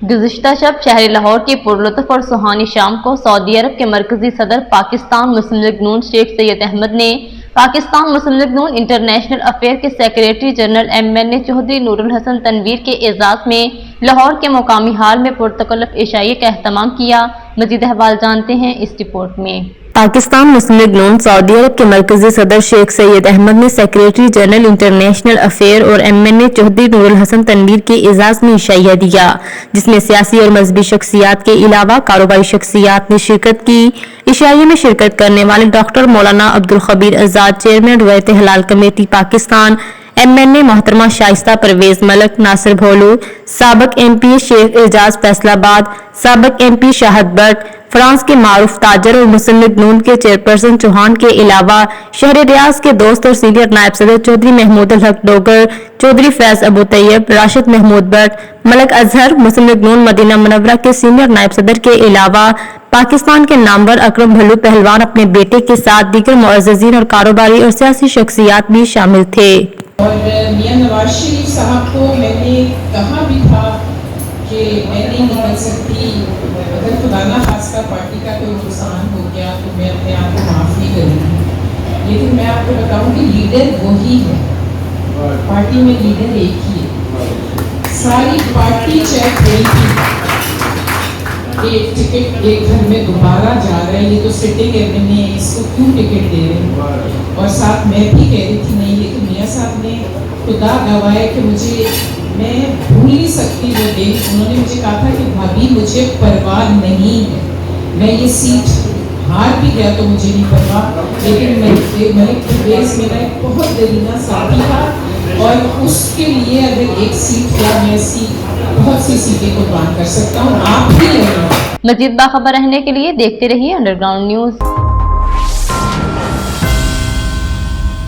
گزشتہ شب شہر لاہور کی پرلطف اور سہانی شام کو سعودی عرب کے مرکزی صدر پاکستان مسلم لیگ نون شیخ سید احمد نے پاکستان مسلم لیگ نون انٹرنیشنل افیئر کے سیکریٹری جنرل MNA چودھری نور الحسن تنویر کے اعزاز میں لاہور کے مقامی ہال میں پرتکلف عشائیے کا اہتمام کیا۔ مزید احوال جانتے ہیں اس رپورٹ میں۔ پاکستان مسلم لیگ نون سعودی عرب کے مرکزی صدر شیخ سید احمد نے سیکریٹری جنرل انٹرنیشنل افیئر اور MNA چودھری نور الحسن تنویر کے اعزاز میں عشائیہ دیا، جس میں سیاسی اور مذہبی شخصیات کے علاوہ کاروباری شخصیات نے شرکت کی۔ عشائیے میں شرکت کرنے والے ڈاکٹر مولانا عبدالخبیر آزاد، چیئرمین روایت حلال کمیٹی پاکستان، MNA محترمہ شائستہ پرویز ملک، ناصر بھولو، سابق MP شیخ اعجاز فیصل آباد، سابق MP شاہد بٹ، فرانس کے معروف تاجر اور مسلم لیگ نون کے چیئرپرسن چوہان کے علاوہ شہر ریاض کے دوست اور سینئر نائب صدر چودھری محمود الحق ڈوگر، چودھری فیض ابو طیب، راشد محمود بٹ، ملک اظہر، مسلم لیگ نون مدینہ منورہ کے سینئر نائب صدر کے علاوہ پاکستان کے نامور اکرم بھلو پہلوان اپنے بیٹے کے ساتھ دیگر معززین اور کاروباری اور سیاسی شخصیات بھی شامل تھے۔ اور میاں نواز شریف صاحب کو میں نے کہا بھی تھا کہ میں نہیں نکل سکتی، اگر خدا نہ خواستہ پارٹی کا کوئی نقصان ہو گیا تو میں اپنے آپ کو معاف نہیں کروں گی، لیکن میں آپ کو بتاؤں کہ لیڈر وہی ہے، پارٹی میں لیڈر ایک ہی ہے۔ ساری پارٹی چیک ہوئی تھی، ایک ٹکٹ ایک گھر میں دوبارہ جا رہا ہے، یہ تو سٹنگ MNA ہے، اس کو کیوں ٹکٹ دے رہے ہیں؟ اور ساتھ میں بھی کہہ رہی تھی نہیں، لیکن میاں صاحب نے خدا گواہ ہے کہ مجھے، میں بھول نہیں سکتی وہ دن، انہوں نے مجھے کہا تھا کہ بھابھی مجھے پرواہ نہیں ہے، میں یہ سیٹ ہار بھی گیا تو مجھے نہیں پرواہ، لیکن ملک پرویز میرا ایک بہت دلینہ ساتھی تھا اور اس کے لیے اگر ایک سیٹ یا میں بہت سی سیٹیں قربان کر سکتا ہوں، آپ بھی لیں۔ مزید باخبر رہنے کے لیے دیکھتے رہیے انڈر گراؤنڈ نیوز۔